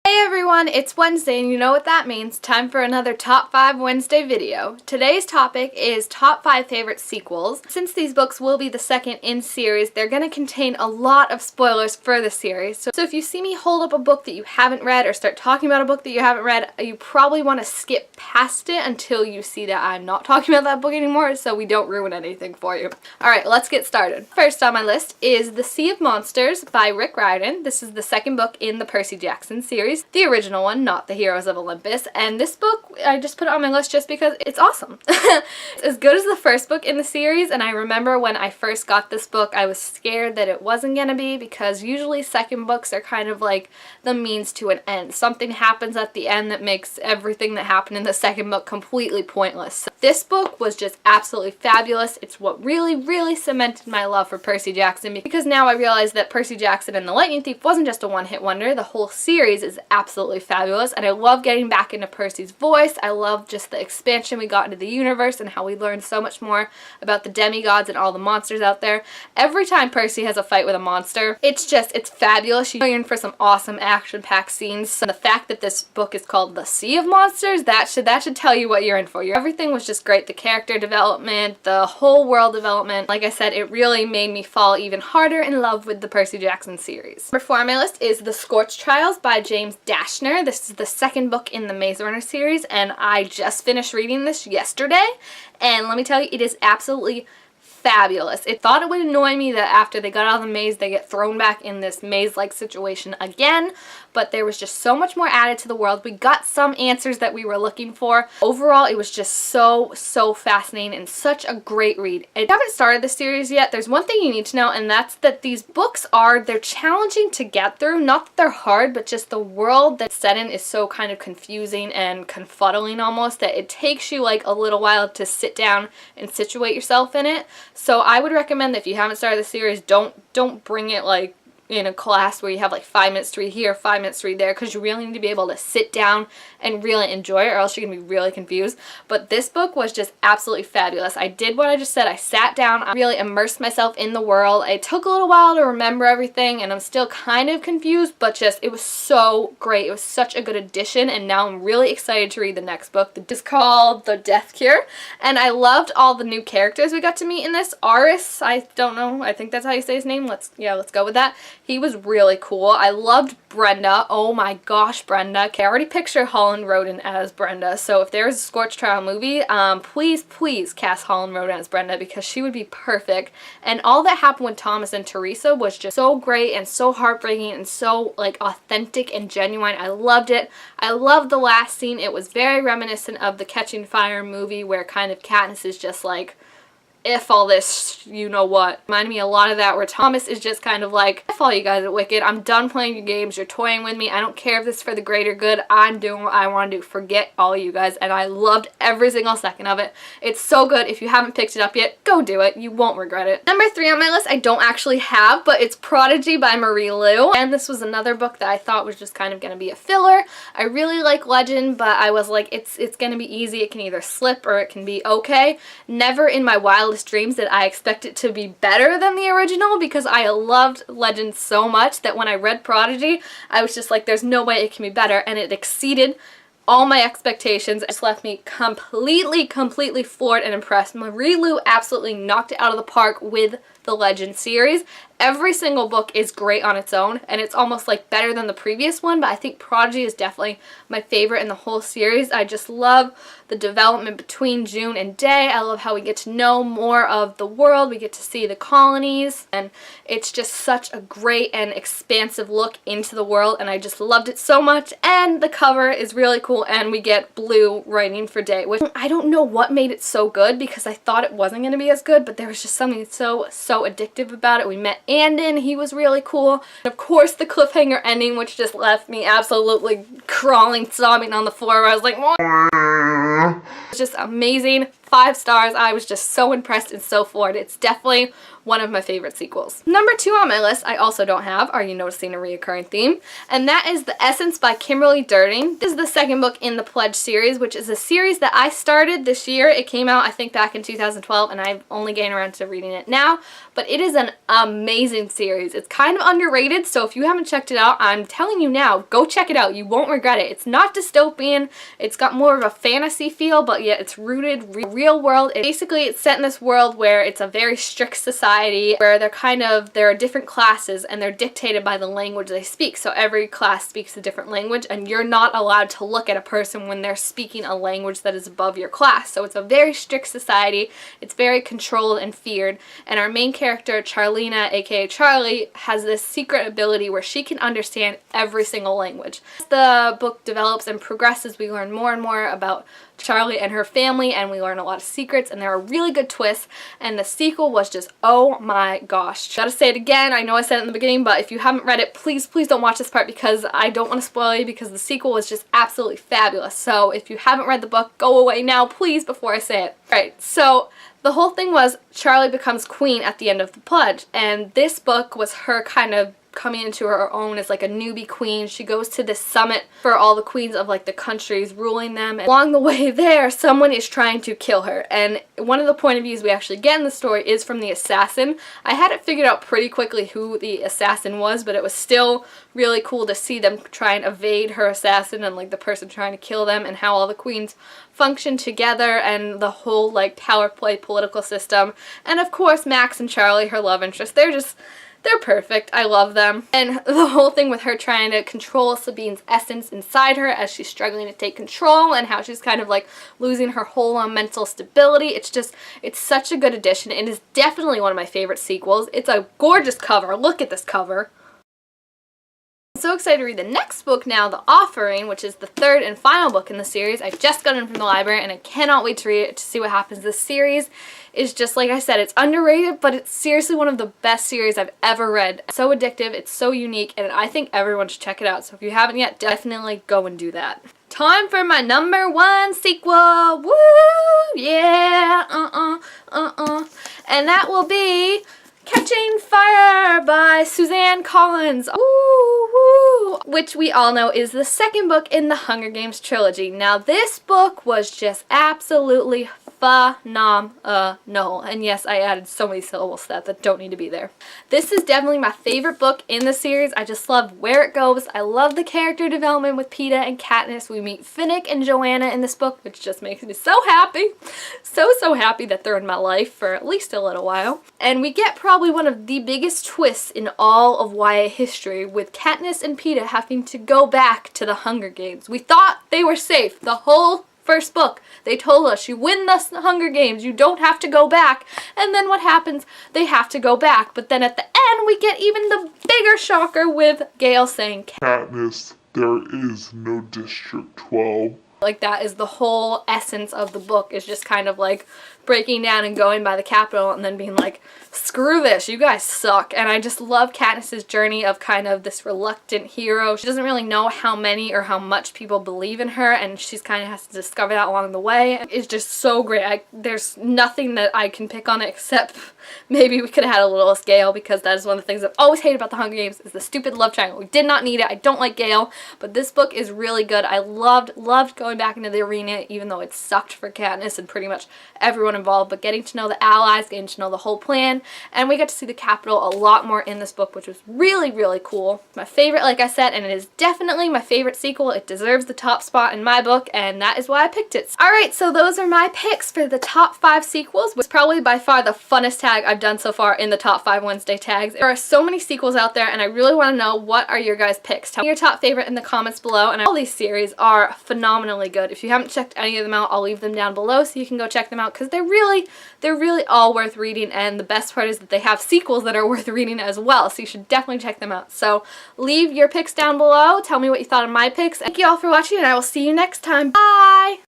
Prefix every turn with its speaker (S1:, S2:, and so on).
S1: Hey everyone, it's Wednesday and you know what that means. Time for another Top 5 Wednesday video. Today's topic is Top 5 Favorite Sequels. Since these books will be the second in series, they're going to contain a lot of spoilers for the series. So if you see me hold up a book that you haven't read or start talking about a book that you haven't read, you probably want to skip past it until you see that I'm not talking about that book anymore so we don't ruin anything for you. Alright, let's get started. First on my list is The Sea of Monsters by Rick Riordan. This is the second book in the Percy Jackson series. The original one, not the Heroes of Olympus, and this book I just put it on my list just because it's awesome. It's as good as the first book in the series, and I remember when I first got this book I was scared that it wasn't gonna be, because usually second books are kind of like the means to an end. Something happens at the end that makes everything that happened in the second book completely pointless. So this book was just absolutely fabulous. It's what really cemented my love for Percy Jackson, because now I realize that Percy Jackson and the Lightning Thief wasn't just a one-hit wonder. The whole series is absolutely fabulous, and I love getting back into Percy's voice. I love just the expansion we got into the universe and how we learned so much more about the demigods and all the monsters out there. Every time Percy has a fight with a monster, it's fabulous. You're in for some awesome action-packed scenes. So the fact that this book is called The Sea of Monsters, that should tell you what you're in for. Everything was just great. The character development, the whole world development. Like I said, it really made me fall even harder in love with the Percy Jackson series. Number 4 on my list is The Scorch Trials by James Dashner. This is the second book in the Maze Runner series, and I just finished reading this yesterday, and let me tell you, it is absolutely fabulous. It thought it would annoy me that after they got out of the maze they get thrown back in this maze-like situation again, but there was just so much more added to the world. We got some answers that we were looking for. Overall, it was just so fascinating and such a great read. If you haven't started the series yet, there's one thing you need to know, and that's that these books they're challenging to get through. Not that they're hard, but just the world that's set in is so kind of confusing and confuddling almost that it takes you like a little while to sit down and situate yourself in it. So I would recommend that if you haven't started the series, don't bring it like in a class where you have like 5 minutes to read here, 5 minutes to read there, because you really need to be able to sit down and really enjoy it, or else you're going to be really confused. But this book was just absolutely fabulous. I did what I just said. I sat down, I really immersed myself in the world. It took a little while to remember everything, and I'm still kind of confused, but it was so great. It was such a good addition, and now I'm really excited to read the next book. It's called The Death Cure, and I loved all the new characters we got to meet in this. Aris, I don't know, I think that's how you say his name. Let's go with that. He was really cool. I loved Brenda. Oh my gosh, Brenda. I already picture Holland Roden as Brenda, so if there's a Scorch Trial movie, please cast Holland Roden as Brenda, because she would be perfect. And all that happened with Thomas and Teresa was just so great and so heartbreaking and so like authentic and genuine. I loved it. I loved the last scene. It was very reminiscent of the Catching Fire movie, where kind of Katniss is just like, if all this, you know what. Reminded me a lot of that, where Thomas is just kind of like, F all you guys at Wicked, I'm done playing your games, you're toying with me, I don't care if this is for the greater good, I'm doing what I want to do, forget all you guys. And I loved every single second of it. It's so good. If you haven't picked it up yet, go do it, you won't regret it. Number 3 on my list I don't actually have, but it's Prodigy by Marie Lu, and this was another book that I thought was just kind of going to be a filler. I really like Legend, but I was like, it's going to be easy, it can either slip or it can be okay. Never in my wildest dreams that I expect it to be better than the original, because I loved Legend so much that when I read Prodigy I was just like, there's no way it can be better, and it exceeded all my expectations. It just left me completely floored and impressed. Marie Lu absolutely knocked it out of the park with the Legend series. Every single book is great on its own, and it's almost like better than the previous one, but I think Prodigy is definitely my favorite in the whole series. I just love the development between June and Day. I love how we get to know more of the world, we get to see the colonies, and it's just such a great and expansive look into the world, and I just loved it so much. And the cover is really cool, and we get Blue writing for Day, which I don't know what made it so good, because I thought it wasn't going to be as good, but there was just something so addictive about it. We met Andon, he was really cool. And of course the cliffhanger ending, which just left me absolutely crawling, sobbing on the floor, where I was like, it's just amazing, 5 stars. I was just so impressed and so floored. It's definitely one of my favorite sequels. Number 2 on my list, I also don't have. Are you noticing a reoccurring theme? And that is The Essence by Kimberly Durden. This is the second book in the Pledge series, which is a series that I started this year. It came out, I think, back in 2012, and I've only gained around to reading it now. But it is an amazing series. It's kind of underrated, so if you haven't checked it out, I'm telling you now, go check it out. You won't regret it. It's not dystopian. It's got more of a fantasy feel, but yet it's rooted real world. Basically, it's set in this world where it's a very strict society where there are different classes and they're dictated by the language they speak. So every class speaks a different language and you're not allowed to look at a person when they're speaking a language that is above your class. So it's a very strict society. It's very controlled and feared. And our main character, Charlena, aka Charlie, has this secret ability where she can understand every single language. As the book develops and progresses, we learn more and more about Charlie and her family, and we learn a lot of secrets, and there are really good twists, and the sequel was just, oh my gosh. Gotta say it again, I know I said it in the beginning, but if you haven't read it, please don't watch this part because I don't want to spoil you, because the sequel was just absolutely fabulous. So if you haven't read the book, go away now, please, before I say it. Alright, so the whole thing was Charlie becomes queen at the end of the Pledge, and this book was her kind of coming into her own as like a newbie queen. She goes to this summit for all the queens of like the countries ruling them, and along the way there someone is trying to kill her, and one of the point of views we actually get in the story is from the assassin. I had it figured out pretty quickly who the assassin was, but it was still really cool to see them try and evade her assassin and like the person trying to kill them, and how all the queens function together, and the whole like power play political system. And of course Max and Charlie, her love interest, they're perfect. I love them. And the whole thing with her trying to control Sabine's essence inside her as she's struggling to take control, and how she's kind of like losing her whole mental stability. It's such a good addition. It is definitely one of my favorite sequels. It's a gorgeous cover. Look at this cover. I'm so excited to read the next book now, The Offering, which is the third and final book in the series. I just got it from the library and I cannot wait to read it to see what happens. This series is just, like I said, it's underrated, but it's seriously one of the best series I've ever read. It's so addictive, it's so unique, and I think everyone should check it out. So if you haven't yet, definitely go and do that. Time for my number 1 sequel. Woo! Yeah! And that will be Catching Fire by Suzanne Collins. Woo, woo, which we all know is the second book in the Hunger Games trilogy. Now this book was just absolutely phenomenal. And yes, I added so many syllables to that don't need to be there. This is definitely my favorite book in the series. I just love where it goes. I love the character development with Peeta and Katniss. We meet Finnick and Joanna in this book, which just makes me so happy. So happy that they're in my life for at least a little while. And we get probably one of the biggest twists in all of YA history, with Katniss and Peeta having to go back to the Hunger Games. We thought they were safe the whole first book. They told us, you win the Hunger Games, you don't have to go back. And then what happens? They have to go back. But then at the end, we get even the bigger shocker with Gale saying,
S2: Katniss, there is no District 12.
S1: Like, that is the whole essence of the book, is just kind of like breaking down and going by the Capitol and then being like, screw this, you guys suck. And I just love Katniss's journey of kind of this reluctant hero. She doesn't really know how many or how much people believe in her, and she's kind of has to discover that along the way. It's just so great. There's nothing that I can pick on it except maybe we could have had a little Gale, because that is one of the things I've always hated about the Hunger Games, is the stupid love triangle. We did not need it. I don't like Gale, but this book is really good. I loved going back into the arena, even though it sucked for Katniss and pretty much everyone involved, but getting to know the allies, getting to know the whole plan, and we got to see the Capitol a lot more in this book, which was really cool. My favorite, like I said, and it is definitely my favorite sequel. It deserves the top spot in my book, and that is why I picked it. Alright, so those are my picks for the top 5 sequels. It's probably by far the funnest tag I've done so far in the top 5 Wednesday tags. There are so many sequels out there, and I really want to know, what are your guys' picks? Tell me your top favorite in the comments below, and all these series are phenomenally good. If you haven't checked any of them out, I'll leave them down below so you can go check them out, because they're really all worth reading, and the best part is that they have sequels that are worth reading as well, so you should definitely check them out. So leave your picks down below. Tell me what you thought of my picks. Thank you all for watching, and I will see you next time. Bye!